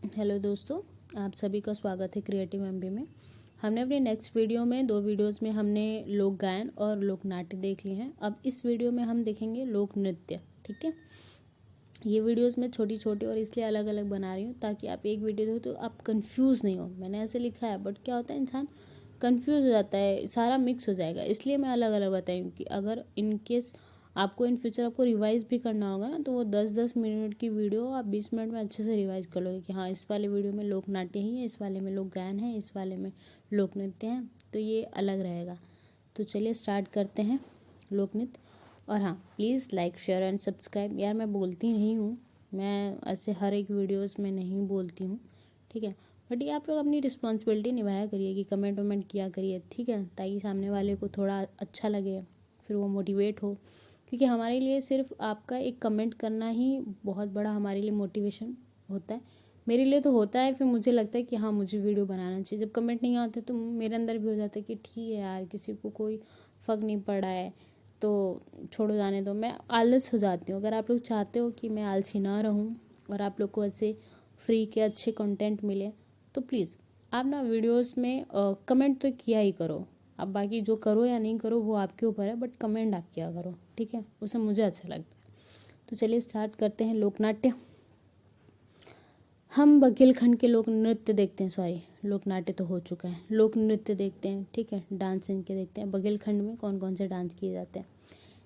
Hello दोस्तों, आप सभी का स्वागत है क्रिएटिव एमबी में। हमने अपने नेक्स्ट वीडियो में 2 वीडियोस में हमने लोक गायन और लोक नाट्य देख लिए हैं। अब इस वीडियो में हम देखेंगे लोक नृत्य। ठीक है, ये वीडियोस मैं छोटी छोटी और इसलिए अलग अलग बना रही हूँ ताकि आप एक वीडियो देखो तो आप कंफ्यूज नहीं हो। मैंने ऐसे लिखा है बट क्या होता है, इंसान कंफ्यूज हो जाता है, सारा मिक्स हो जाएगा, इसलिए मैं अलग अलग बताई हूँ कि अगर इन केस आपको इन फ्यूचर आपको रिवाइज भी करना होगा ना, तो वो 10-10 मिनट की वीडियो आप 20 मिनट में अच्छे से रिवाइज कर लोगे कि हाँ, इस वाले वीडियो में लोक नाट्य ही है, इस वाले में लोक गायन है, इस वाले में लोक नृत्य है, तो ये अलग रहेगा। तो चलिए स्टार्ट करते हैं लोक नृत्य। और हाँ, please like share and subscribe. यार मैं बोलती नहीं हूँ, मैं ऐसे हर एक वीडियोस में नहीं बोलती हूँ, ठीक है, बट ये आप लोग अपनी रिस्पॉन्सिबिलिटी निभाया करिए कि कमेंट वमेंट किया करिए, ठीक है, ताकि सामने वाले को थोड़ा अच्छा लगे, फिर वो मोटिवेट हो। क्योंकि हमारे लिए सिर्फ आपका एक कमेंट करना ही बहुत बड़ा हमारे लिए मोटिवेशन होता है। मेरे लिए तो होता है, फिर मुझे लगता है कि हाँ, मुझे वीडियो बनाना चाहिए। जब कमेंट नहीं आते तो मेरे अंदर भी हो जाता है कि ठीक है यार, किसी को कोई फ़र्क नहीं पड़ा है तो छोड़ो, जाने दो। मैं आलस हो जाती हूँ। अगर आप लोग चाहते हो कि मैं आलसी ना रहूँ और आप लोग को ऐसे फ्री के अच्छे कंटेंट मिले, तो प्लीज़ आप ना वीडियोस में कमेंट तो किया ही करो। अब बाकी जो करो या नहीं करो वो आपके ऊपर है, बट कमेंट आप किया करो, ठीक है, उससे मुझे अच्छा लगता है। तो चलिए स्टार्ट करते हैं लोक नाट्य। हम बघेलखंड के लोक नृत्य देखते हैं, सॉरी लोक नाट्य तो हो चुका है, लोक नृत्य देखते हैं, ठीक है, डांस इनके देखते हैं। बघेलखंड में कौन कौन से डांस किए जाते हैं।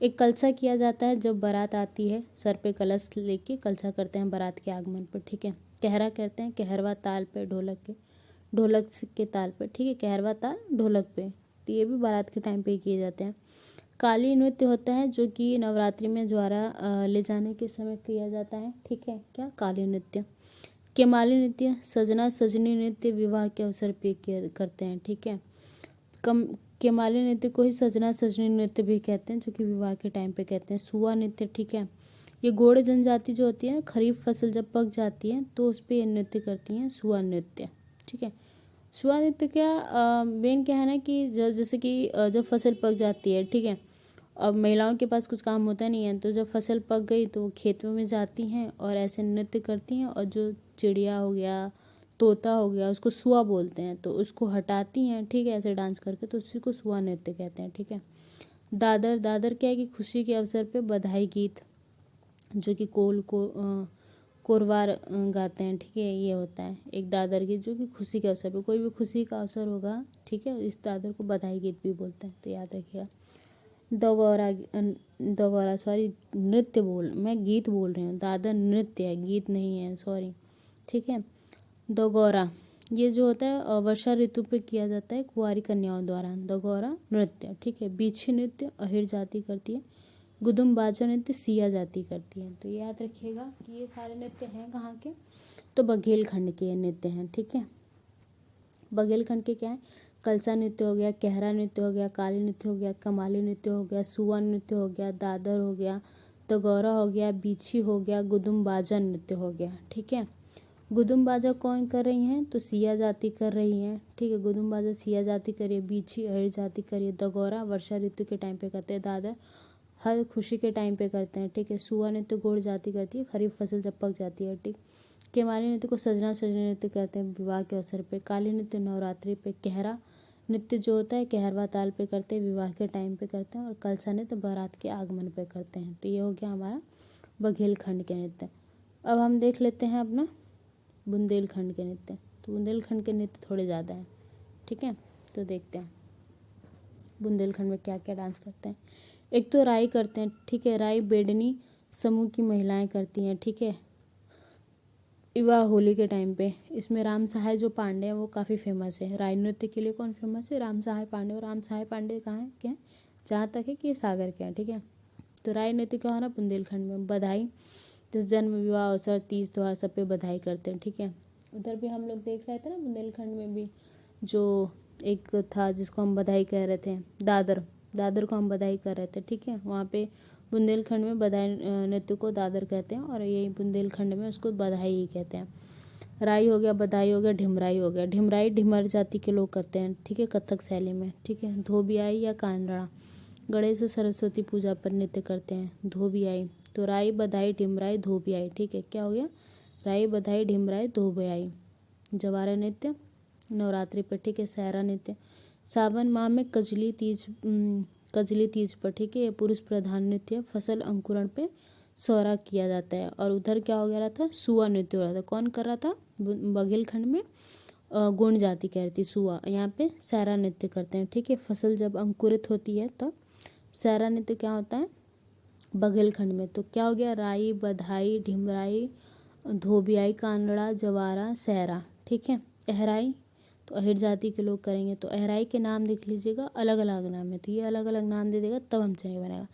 एक कलसा किया जाता है, जब बारात आती है सर पे कलश लेके कलसा करते हैं बारात के आगमन पर, ठीक है। कहरा करते हैं, कहरवा ताल पे ढोलक के ताल पे, ठीक है, कहरवा ताल ढोलक पे, तो ये भी बारात के टाइम पे ही किए जाते हैं। काली नृत्य होता है जो कि नवरात्रि में ज्वारा ले जाने के समय किया जाता है, ठीक है, क्या काली नृत्य। केमाली नृत्य सजना सजनी नृत्य विवाह के अवसर पे करते हैं, ठीक है। कम केमाली नृत्य को ही सजना सजनी नृत्य भी कहते हैं, जो कि विवाह के टाइम पे कहते हैं। सुआ नृत्य, ठीक है, ये गोड़ जनजाति जो होती है, खरीफ फसल जब पक जाती है तो उस पर ये नृत्य करती हैं, सुआ नृत्य, ठीक है। सुआ नृत्य क्या मेन क्या है ना कि जब जैसे कि जब फसल पक जाती है, ठीक है, अब महिलाओं के पास कुछ काम होता नहीं है, तो जब फसल पक गई तो वो खेतों में जाती हैं और ऐसे नृत्य करती हैं, और जो चिड़िया हो गया, तोता हो गया, उसको सुआ बोलते हैं, तो उसको हटाती हैं, ठीक है, ऐसे डांस करके, तो उसी को सुआ नृत्य कहते हैं, ठीक है। दादर दादर क्या है कि खुशी के अवसर पे बधाई गीत, जो कि कोरवार गाते हैं, ठीक है, ये होता है एक दादर गीत, जो कि खुशी के अवसर पे, कोई भी खुशी का अवसर होगा, ठीक है, इस दादर को बधाई गीत भी बोलते हैं, तो याद रखिएगा। दगौरा सॉरी, मैं गीत बोल रही हूँ, दादर नृत्य है, गीत नहीं है, सॉरी, ठीक है। दगौरा ये जो होता है वर्षा ऋतु पे किया जाता है कुंवारी कन्याओं द्वारा, दगौरा नृत्य, ठीक है। बीछी नृत्य अहिर जाति करती है, गुदुम बाजा नृत्य सिया जाति करती है। तो याद रखिएगा कि ये सारे नृत्य हैं कहाँ के, तो बघेलखंड के नृत्य हैं, ठीक है। बघेलखंड के क्या है, कलसा नृत्य हो गया, कहरा नृत्य हो गया, काली नृत्य हो गया, कमाली नृत्य हो गया, सुआ नृत्य हो गया, दादर हो गया, तगौरा हो गया, बीछी हो गया, गुदुम बाजा नृत्य हो गया, ठीक है। गुदुम बाजा कौन कर रही हैं, तो सिया जाति कर रही हैं, ठीक है, गुदुम बाजा सिया जाति करिए, बीछी अहिर जाति करिए, दगौरा वर्षा ऋतु के टाइम पे करते हैं, दादर हर खुशी के टाइम पे करते हैं, ठीक है। सुआ नृत्य गोड़ जाति करती है, खरीफ फसल जब पक जाती है, ठीक। केमाली नृत्य को सजना सजनी नृत्य कहते हैं विवाह के अवसर पे। काली नृत्य नवरात्रि पे। कहरा नृत्य जो होता है कहरवा ताल पे करते हैं, विवाह के टाइम पे करते हैं। और कलसा नृत्य बारात के आगमन पे करते हैं। तो ये हो गया हमारा बघेलखंड के नृत्य। अब हम देख लेते हैं अपना बुंदेलखंड के नृत्य। तो बुंदेलखंड के नृत्य थोड़े ज़्यादा हैं, ठीक है, तो देखते हैं बुंदेलखंड में क्या क्या डांस करते हैं। एक तो राई करते हैं, ठीक है, राई बेडनी समूह की महिलाएं करती हैं, ठीक है, विवाह होली के टाइम पे। इसमें राम सहाय जो पांडे हैं वो काफ़ी फेमस है। राई नृत्य के लिए कौन फेमस है, राम सहाय पांडे। और राम सहाय पांडे कहाँ है, क्या है, जहाँ तक है कि ये सागर के हैं, ठीक है। तो राई नृत्य क्या हो रहा है बुंदेलखंड में। बधाई जैसे जन्म विवाह अवसर तीज त्योहार सब पे बधाई करते हैं, ठीक है। उधर भी हम लोग देख रहे थे ना बुंदेलखंड में भी जो एक था जिसको हम बधाई कह रहे थे, दादर, दादर को हम बधाई कर रहे थे, ठीक है। वहाँ पे बुंदेलखंड में बधाई नृत्य को दादर कहते हैं, और यही बुंदेलखंड में उसको बधाई ही कहते हैं। राई हो गया, बधाई हो गया, ढिमराई हो गया। ढिमराई ढिमर जाति के लोग करते हैं, ठीक है, कथक शैली में, ठीक है। धोबियाई या कांगड़ा गणेश और सरस्वती पूजा पर नृत्य करते हैं, धोबियाई। तो राई, बधाई, ढिमराई, धोबियाई, ठीक है, क्या हो गया, राई बधाई ढिमराई धोबियाई। जवारा नृत्य नवरात्रि पर, ठीक है। सहरा नृत्य सावन माह में कजली तीज पर, ठीक है। ये पुरुष प्रधान नृत्य फसल अंकुरण पे सौरा किया जाता है। और उधर क्या हो गया था, सुआ नृत्य हो रहा था। कौन कर रहा था, बघेलखंड में गोंड जाति कह रही थी सुआ। यहाँ पे सहरा नृत्य करते हैं, ठीक है। फसल जब अंकुरित होती है तब सहरा नृत्य क्या होता है, बघेलखंड में। तो क्या हो गया, राई बधाई ढिमराई धोबियाई कांगड़ा जवारा सहरा, ठीक है। अहराई तो अहिर जाति के लोग करेंगे। तो अहराई के नाम देख लीजिएगा, अलग अलग नाम है, तो ये अलग अलग नाम दे देगा तब हमसे नहीं बनेगा।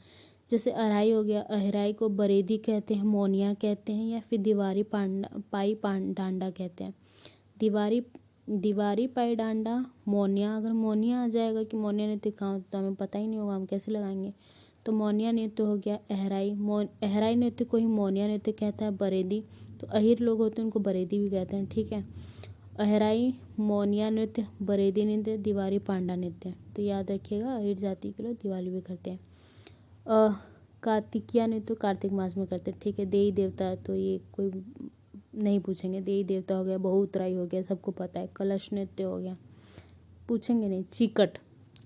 जैसे अराई हो गया, अहराई को बरेदी कहते हैं, मोनिया कहते हैं, या फिर दीवारी डांडा कहते हैं। दीवारी पाई डांडा मोनिया। अगर मोनिया आ जाएगा कि मोनिया नृत्य कहाँ होता है, हमें पता ही नहीं होगा, हम कैसे लगाएंगे। तो मोनिया नृत्य हो गया अहराई। अहराई नृत्य को ही मोनिया नृत्य कहता है। बरेदी तो अहिर लोग होते हैं, उनको बरेदी भी कहते हैं, ठीक है। अहराई मोनिया नृत्य, बरेदी नृत्य, दीवारी पांडा नृत्य। तो याद रखिएगा, अहिर जाति के लोग दिवाली भी करते हैं। कार्तिकिया नृत्य कार्तिक मास में करते हैं, ठीक है। देवी देवता तो ये कोई नहीं पूछेंगे, देवी देवता हो गया, बहुउतराई हो गया, सबको पता है। कलश नृत्य हो गया, पूछेंगे नहीं। चीकट,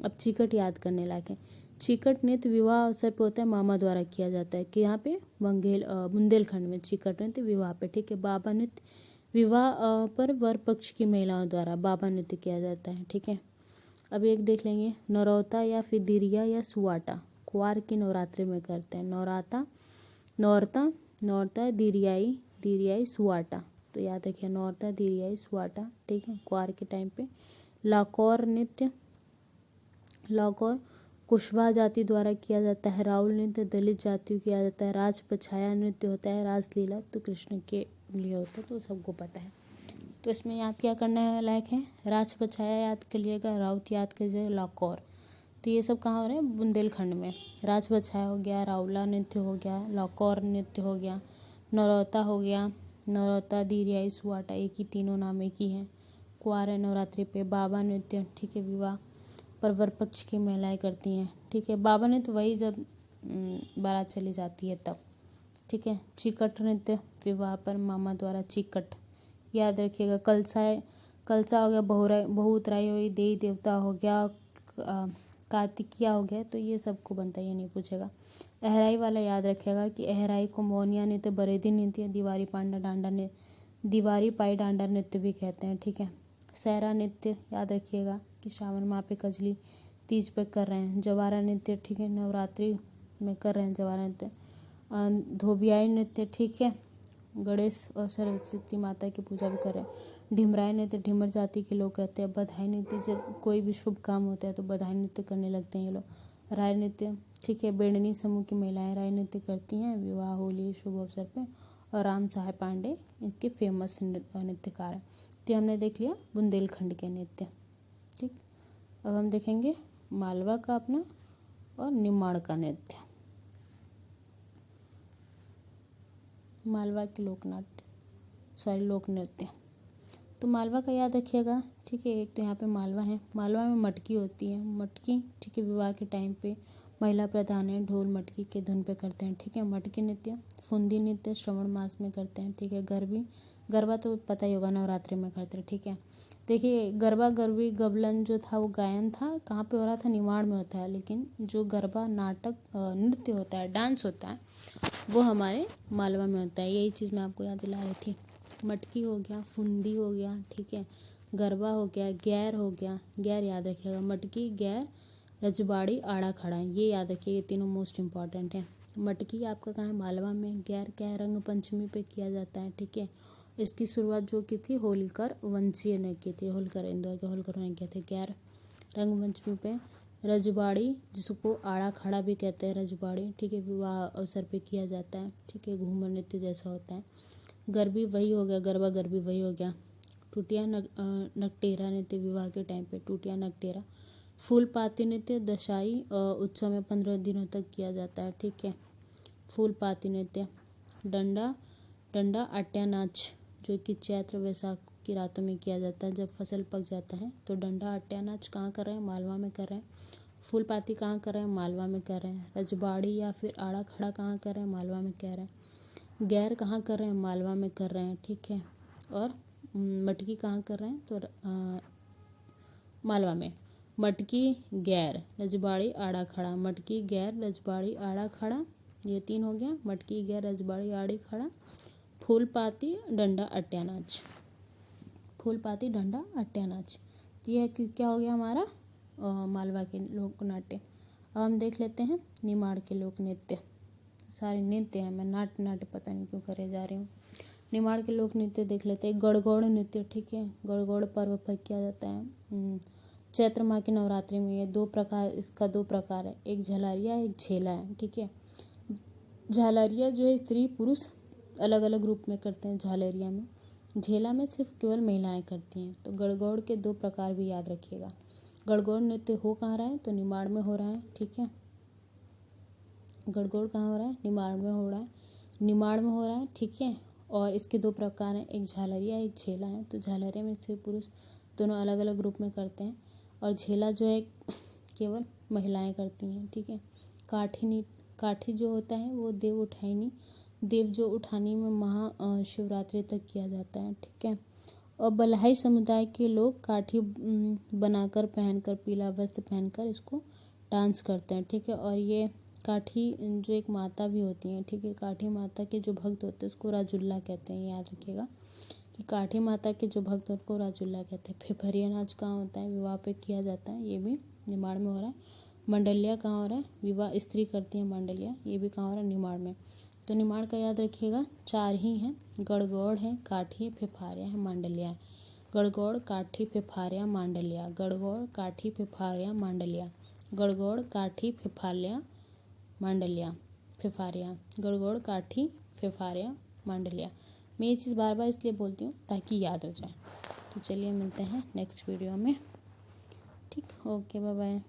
अब चीकट याद करने लायक है। चीकट नृत्य विवाह अवसर पर होता है, मामा द्वारा किया जाता है। कि यहाँ पे बुंदेलखंड में चीकट नृत्य विवाह पे, ठीक है। बाबा नृत्य विवाह पर वर पक्ष की महिलाओं द्वारा बाबा नृत्य किया जाता है, ठीक है। अब एक देख लेंगे, नौरौता या फिर दिरिया या सुवाटा कुंवार की नवरात्रि में करते हैं। नौरता दिरियाई सुवाटा। तो याद रखिए, नौरता दिरियाई सुवाटा, ठीक है, कुंवार के टाइम पे। लाकौर नृत्य, लाकौर कुशवाहा जाति द्वारा किया जाता है। राउल नृत्य दलित जातियों किया जाता है। राज पछाया नृत्य होता है। रासलीला तो कृष्ण के लिए होता है, तो सबको पता है। तो इसमें याद क्या करने लायक है, राज पछाया याद करिएगा, राउत याद करिएगा, लाकौर। तो ये सब कहाँ हो रहे हैं, बुंदेलखंड में। राज पछाया हो गया, राउला नृत्य हो गया, लाकौर नृत्य हो गया, नौरौता हो गया, नौरौता दिरियाई सुवाटा, एक ही तीनों नाम एक ही हैं। कुंवार है नवरात्रि पे। बाबा नृत्य, ठीक है, विवाह पर वर पक्ष की महिलाएं करती हैं, ठीक है। बाबा नृत्य वही जब बारात चली जाती है तब, ठीक है। चिकट नृत्य विवाह पर मामा द्वारा चिकट, याद रखिएगा। कलसा हो गया, बहुउतराई हुई, देवी देवता हो गया, कार्तिकिया हो गया, तो ये सबको बनता है, ये नहीं पूछेगा। अहराई वाला याद रखिएगा कि अहराई को मोनिया नृत्य, बरेदी नृत्य, दीवारी पाई डांडा नृत्य भी कहते हैं, ठीक है। सहरा नृत्य याद रखिएगा कि श्रावण माह पे कजली तीज पे कर रहे हैं। जवारा नृत्य, ठीक है, नवरात्रि में कर रहे हैं जवारा नृत्य। धोबियाई नृत्य, ठीक है, गणेश और सरस्वती माता की पूजा भी कर रहे हैं। ढिमराई नृत्य ढिमर जाति के लोग करते हैं। बधाई नृत्य जब कोई भी शुभ काम होता है तो बधाई नृत्य करने लगते हैं ये लोग। राय नृत्य, ठीक है, बेड़नी समूह की महिलाएं राय नृत्य करती हैं विवाह होली शुभ अवसर पे। और राम साहेब पांडे इनके फेमस नृत्यकार हैं। तो हमने देख लिया बुंदेलखंड के नृत्य, ठीक। अब हम देखेंगे मालवा का अपना और निमाड़ का नृत्य। मालवा के लोक नृत्य। तो मालवा का याद रखिएगा, ठीक है। एक तो यहाँ पे मालवा है, मालवा में मटकी होती है, मटकी, ठीक है, विवाह के टाइम पे महिला प्रधान है, ढोल मटकी के धुन पे करते हैं, ठीक है। मटकी नृत्य। फुंदी नृत्य श्रवण मास में करते हैं, ठीक है। गरबा तो पता ही होगा, नवरात्रि में करते हैं, ठीक है। देखिए, गरबा गरबी गबलन जो था वो गायन था, कहाँ पे हो रहा था, निमाड़ में होता है। लेकिन जो गरबा नाटक नृत्य होता है, डांस होता है, वो हमारे मालवा में होता है। यही चीज़ मैं आपको याद दिला रही थी। मटकी हो गया, फुंदी हो गया, ठीक है, गरबा हो गया, गैर हो गया, गैर याद रखिएगा, मटकी, गैर, रजबाड़ी, आड़ा खड़ा, ये याद रखिए, ये तीनों मोस्ट इंपॉर्टेंट है। मटकी आपका कहाँ है, मालवा में। गैर क्या है, रंग पंचमी पे किया जाता है, ठीक है। इसकी शुरुआत जो की थी होलकर वंशीय ने की थी, होलकर, इंदौर के होलकर ने किए थे। गैर रंग पंचमी पे। रजबाड़ी जिसको आड़ा खड़ा भी कहते हैं, रजबाड़ी, ठीक है, विवाह अवसर पे किया जाता है, ठीक है, घूमर नृत्य जैसा होता है। गरबी वही हो गया, गरबा गरबी वही हो गया। टूटिया नकटेरा नृत्य विवाह के टाइम पे, टूटिया नकटेरा। फूल पाती नृत्य दशाई उत्सव में 15 दिनों तक किया जाता है, ठीक है। फूल पाती नृत्य। डंडा अट्या नाच जो कि चैत्र वैसाख की रातों में किया जाता है, जब फसल पक जाता है। तो डंडा अट्या नाच कहाँ कर रहे हैं, मालवा में कर रहे हैं। फूल पाती कहाँ कर रहे हैं, मालवा में कर रहे हैं। रजबाड़ी या फिर आड़ा खड़ा कहाँ कर रहे हैं, मालवा में कर रहे हैं। गैर कहाँ कर रहे हैं, मालवा में कर रहे हैं, ठीक है। और मटकी कहाँ कर रहे हैं, तो मालवा में। मटकी गैर रजवाड़ी आड़ा खड़ा, मटकी गैर रजवाड़ी आड़ा खड़ा, ये 3 हो गया। मटकी गैर रजवाड़ी आड़ी खड़ा। फूल पाती डंडा अट्या नाच, फूल पाती डंडा अट्या नाच, तो यह क्या हो गया हमारा मालवा के लोक नाट्य। अब हम देख लेते हैं निमाड़ के लोक नृत्य। सारे नृत्य हैं, मैं नाट्य पता नहीं क्यों करे जा रही हूँ। निमाड़ के लोक नृत्य देख लेते हैं। गणगौर नृत्य, ठीक है, गणगौर पर्व पर किया जाता है चैत्र माह के नवरात्रि में। ये 2 प्रकार, इसका 2 प्रकार है, एक झलारिया एक झेला है, ठीक है। झालरिया जो है स्त्री पुरुष अलग अलग रूप में करते हैं झालरिया में, झेला में सिर्फ केवल महिलाएं करती हैं। तो गणगौर के 2 प्रकार भी याद रखिएगा। गणगौर नृत्य हो कहाँ रहा है, तो निमाड़ में हो रहा है, ठीक है। गणगौर कहाँ हो रहा है, निमाड़ में हो रहा है, निमाड़ में हो रहा है, ठीक है। और इसके 2 प्रकार हैं, एक झालरिया एक झेला है। तो झालरिया में स्त्री पुरुष दोनों अलग अलग रूप में करते हैं, और झेला जो है केवल महिलाएं करती हैं, ठीक है। काठी जो होता है वो देव उठानी, देव जो उठानी में महाशिवरात्रि तक किया जाता है, ठीक है। और बलहाई समुदाय के लोग काठी बनाकर पहनकर, पीला वस्त्र पहनकर इसको डांस करते हैं, ठीक है। और ये काठी जो एक माता भी होती हैं, ठीक है, काठी माता के जो भक्त होते हैं उसको राजुल्ला कहते हैं, याद रखिएगा कि काठी माता के जो भक्त होते को राजुल्ला कहते हैं। फिफरिया नाच कहाँ होता है, विवाह पे किया जाता है, ये भी निमाड़ में हो रहा है। मंडलिया कहाँ हो रहा है, विवाह स्त्री करती है मंडलिया, ये भी कहाँ हो रहा है, निमाड़ में। तो निमाड़ का याद रखिएगा 4 ही हैं, गणगौर है, काठी है, फिफारिया है, मांडलिया है। गणगौर काठी फिफारिया मांडलिया, गणगौर काठी फिफारिया मांडलिया, गणगौर काठी फिफालिया मांडलिया, फिफारिया, गणगौर काठी फिफारिया मांडलिया। मैं ये चीज़ बार बार इसलिए बोलती हूँ ताकि याद हो जाए। तो चलिए मिलते हैं नेक्स्ट वीडियो में, ठीक, ओके, बाय बाय।